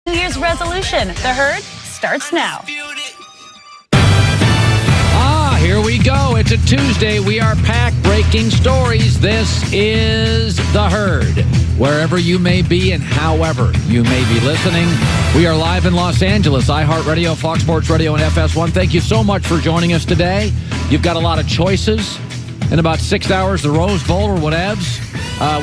New Year's resolution. The Herd starts now. Here we go. It's a Tuesday. We are packed breaking stories. This is The Herd. Wherever you may be and however you may be listening, we are live in Los Angeles, iHeartRadio, Fox Sports Radio, and FS1. Thank you so much for joining us today. You've got a lot of choices. In about 6 hours, the Rose Bowl or whatevs.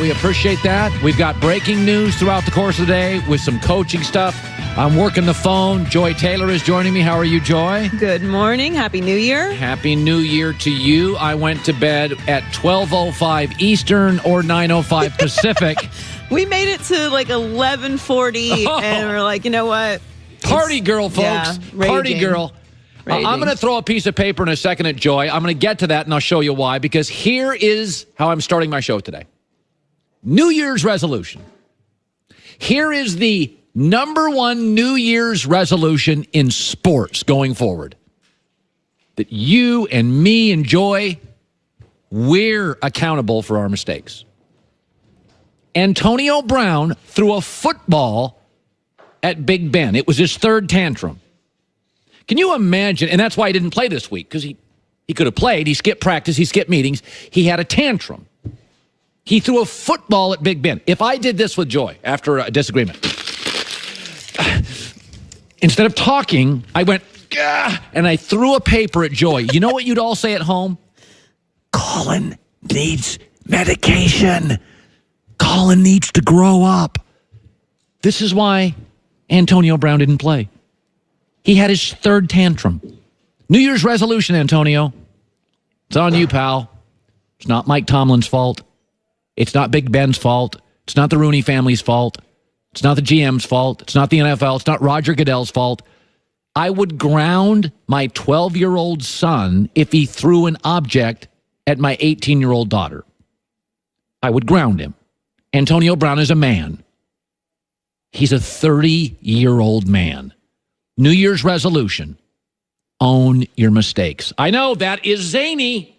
We appreciate that. We've got breaking news throughout the course of the day with some coaching stuff. I'm working the phone. Joy Taylor is joining me. How are you, Joy? Good morning. Happy New Year. Happy New Year to you. I went to bed at 12:05 Eastern or 9:05 Pacific. We made it to like 11:40, and we're like, you know what? Party girl, folks. Yeah, Party girl. I'm going to throw a piece of paper in a second at Joy. I'm going to get to that, and I'll show you why, because here is how I'm starting my show today. New Year's resolution. Here is the number one New Year's resolution in sports going forward. That you and me and Joy, we're accountable for our mistakes. Antonio Brown threw a football at Big Ben. It was his third tantrum. Can you imagine? And that's why he didn't play this week, because he could have played. He skipped practice. He skipped meetings. He had a tantrum. He threw a football at Big Ben. If I did this with Joy after a disagreement, instead of talking, I went, gah, and I threw a paper at Joy. You know what you'd all say at home? Colin needs medication. Colin needs to grow up. This is why Antonio Brown didn't play. He had his third tantrum. New Year's resolution, Antonio. It's on you, pal. It's not Mike Tomlin's fault. It's not Big Ben's fault. It's not the Rooney family's fault. It's not the GM's fault. It's not the NFL. It's not Roger Goodell's fault. I would ground my 12-year-old son if he threw an object at my 18-year-old daughter. I would ground him. Antonio Brown is a man. He's a 30-year-old man. New Year's resolution, own your mistakes. I know that is zany.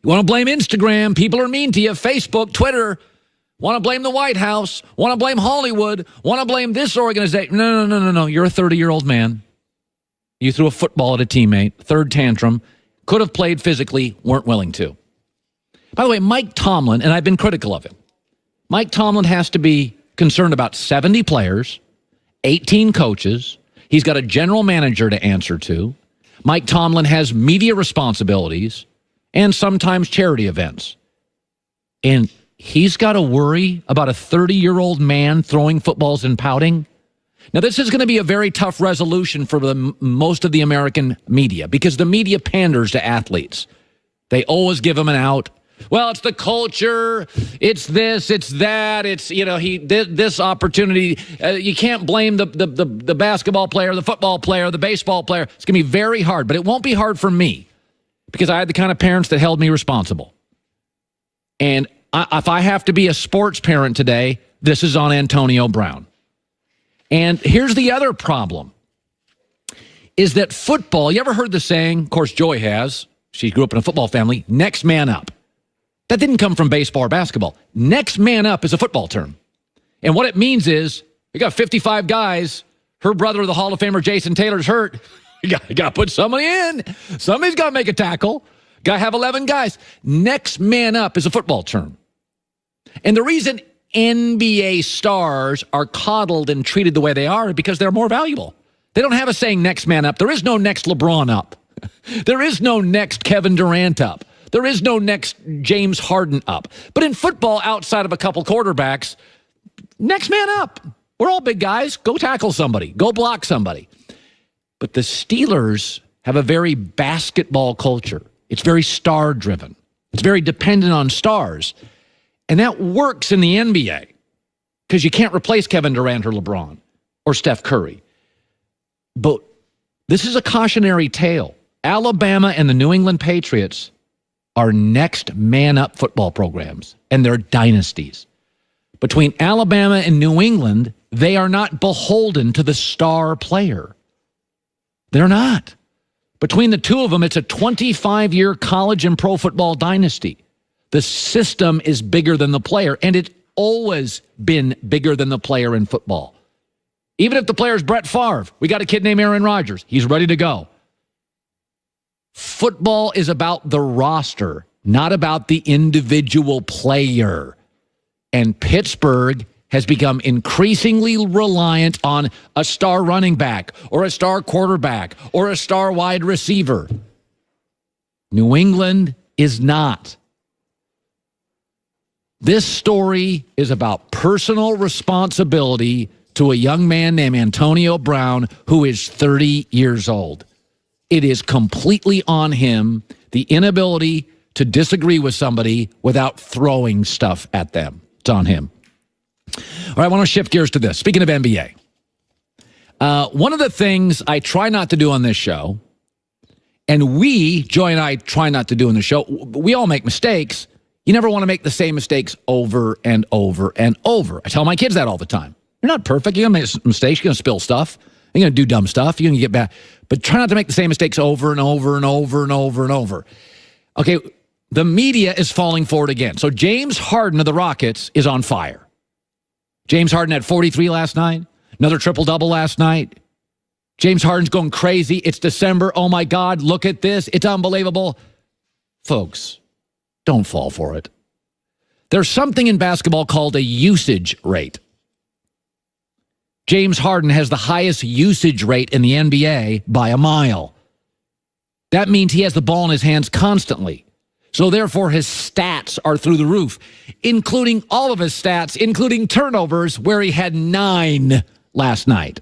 You want to blame Instagram, people are mean to you, Facebook, Twitter, want to blame the White House, want to blame Hollywood, want to blame this organization. No. You're a 30-year-old man. You threw a football at a teammate, third tantrum, could have played physically, weren't willing to. By the way, Mike Tomlin, and I've been critical of him, Mike Tomlin has to be concerned about 70 players, 18 coaches. He's got a general manager to answer to. Mike Tomlin has media responsibilities and sometimes charity events. And he's got to worry about a 30-year-old man throwing footballs and pouting. Now, this is going to be a very tough resolution for most of the American media because the media panders to athletes. They always give them an out. Well, it's the culture, it's this, it's that, it's, this opportunity. You can't blame the basketball player, the football player, the baseball player. It's going to be very hard, but it won't be hard for me because I had the kind of parents that held me responsible. And if I have to be a sports parent today, this is on Antonio Brown. And here's the other problem, is that football, you ever heard the saying, of course Joy has, she grew up in a football family, next man up. That didn't come from baseball or basketball. Next man up is a football term. And what it means is, you got 55 guys, her brother, the Hall of Famer Jason Taylor's hurt. You got to put somebody in. Somebody's got to make a tackle. Got to have 11 guys. Next man up is a football term. And the reason NBA stars are coddled and treated the way they are is because they're more valuable. They don't have a saying next man up. There is no next LeBron up. There is no next Kevin Durant up. There is no next James Harden up. But in football, outside of a couple quarterbacks, next man up. We're all big guys. Go tackle somebody. Go block somebody. But the Steelers have a very basketball culture. It's very star-driven. It's very dependent on stars. And that works in the NBA because you can't replace Kevin Durant or LeBron or Steph Curry. But this is a cautionary tale. Alabama and the New England Patriots are next man-up football programs, and they're dynasties. Between Alabama and New England, they are not beholden to the star player. They're not. Between the two of them, it's a 25-year college and pro football dynasty. The system is bigger than the player, and it's always been bigger than the player in football. Even if the player's Brett Favre, we got a kid named Aaron Rodgers. He's ready to go. Football is about the roster, not about the individual player. And Pittsburgh has become increasingly reliant on a star running back or a star quarterback or a star wide receiver. New England is not. This story is about personal responsibility to a young man named Antonio Brown who is 30 years old. It is completely on him, the inability to disagree with somebody without throwing stuff at them. It's on him. All right, I want to shift gears to this. Speaking of NBA, one of the things I try not to do on this show, and Joy and I try not to do on the show, we all make mistakes. You never want to make the same mistakes over and over and over. I tell my kids that all the time. You're not perfect. You're going to make mistakes. You're going to spill stuff. You're going to do dumb stuff. You're going to get back. But try not to make the same mistakes over and over and over and over and over. Okay, the media is falling for it again. So James Harden of the Rockets is on fire. James Harden had 43 last night. Another triple-double last night. James Harden's going crazy. It's December. Oh, my God, look at this. It's unbelievable. Folks, don't fall for it. There's something in basketball called a usage rate. James Harden has the highest usage rate in the NBA by a mile. That means he has the ball in his hands constantly. So therefore, his stats are through the roof, including all of his stats, including turnovers, where he had 9 last night.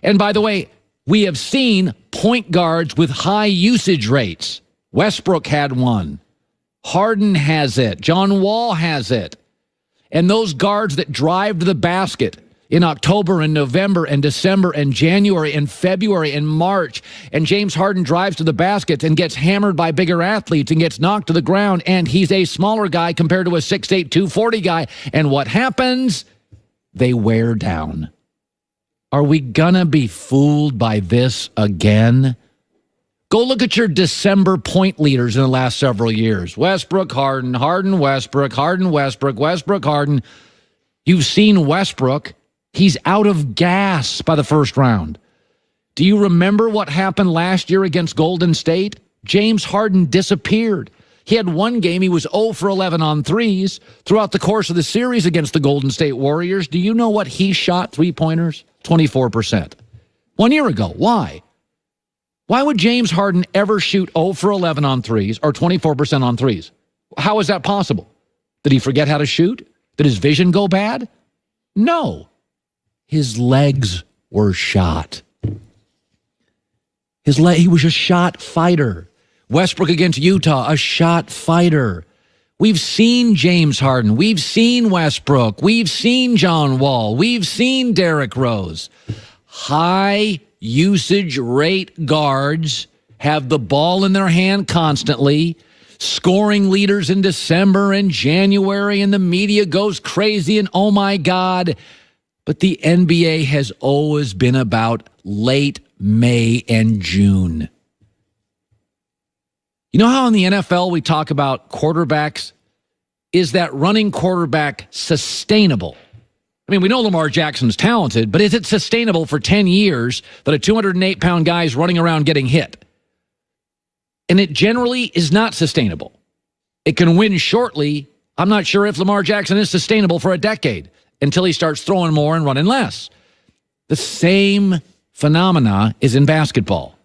And by the way, we have seen point guards with high usage rates. Westbrook had 1. Harden has it. John Wall has it. And those guards that drive to the basket in October and November and December and January and February and March, and James Harden drives to the basket and gets hammered by bigger athletes and gets knocked to the ground, and he's a smaller guy compared to a 6'8", 240 guy. And what happens? They wear down. Are we gonna be fooled by this again? Go look at your December point leaders in the last several years. Westbrook, Harden, Harden, Westbrook, Harden, Westbrook, Westbrook, Harden. You've seen Westbrook. He's out of gas by the first round. Do you remember what happened last year against Golden State? James Harden disappeared. He had one game, he was 0 for 11 on threes. Throughout the course of the series against the Golden State Warriors, do you know what he shot three-pointers? 24%. 1 year ago. Why? Why would James Harden ever shoot 0 for 11 on threes or 24% on threes? How is that possible? Did he forget how to shoot? Did his vision go bad? No. His legs were shot. He was a shot fighter. Westbrook against Utah, a shot fighter. We've seen James Harden. We've seen Westbrook. We've seen John Wall. We've seen Derrick Rose. High usage rate guards have the ball in their hand constantly, scoring leaders in December and January, and the media goes crazy and oh my God. But the NBA has always been about late May and June. You know how in the NFL we talk about quarterbacks? Is that running quarterback sustainable? I mean, we know Lamar Jackson's talented, but is it sustainable for 10 years that a 208-pound guy is running around getting hit? And it generally is not sustainable. It can win shortly. I'm not sure if Lamar Jackson is sustainable for a decade until he starts throwing more and running less. The same phenomena is in basketball.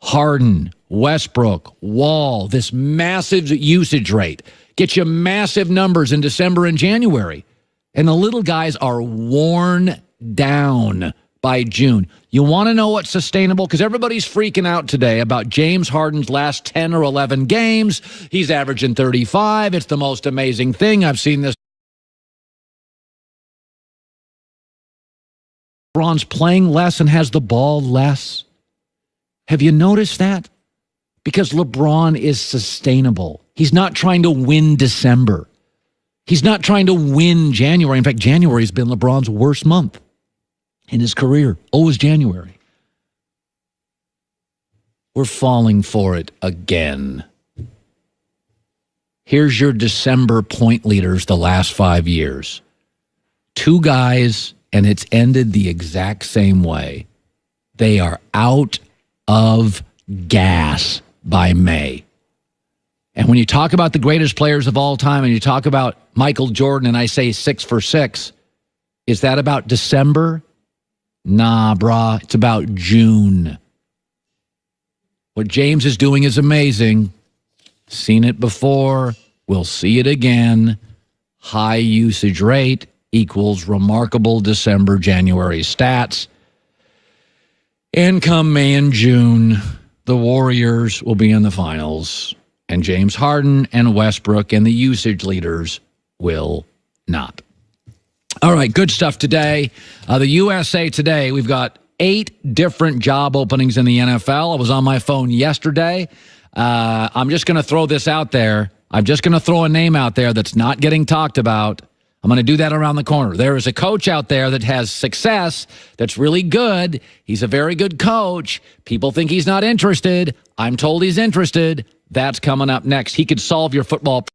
Harden, Westbrook, Wall, this massive usage rate gets you massive numbers in December and January. And the little guys are worn down by June. You want to know what's sustainable? Because everybody's freaking out today about James Harden's last 10 or 11 games. He's averaging 35. It's the most amazing thing. I've seen this. LeBron's playing less and has the ball less. Have you noticed that? Because LeBron is sustainable. He's not trying to win December. He's not trying to win January. In fact, January has been LeBron's worst month in his career. Always January. We're falling for it again. Here's your December point leaders the last 5 years. 2 guys and it's ended the exact same way. They are out of gas by May. And when you talk about the greatest players of all time and you talk about Michael Jordan and I say 6 for 6, is that about December? Nah, brah. It's about June. What James is doing is amazing. Seen it before. We'll see it again. High usage rate equals remarkable December, January stats. And come May and June, the Warriors will be in the finals. And James Harden and Westbrook and the usage leaders will not. All right, good stuff today. The USA Today, we've got 8 different job openings in the NFL. I was on my phone yesterday. I'm just going to throw this out there. I'm just going to throw a name out there that's not getting talked about. I'm going to do that around the corner. There is a coach out there that has success, that's really good. He's a very good coach. People think he's not interested. I'm told he's interested. That's coming up next. He could solve your football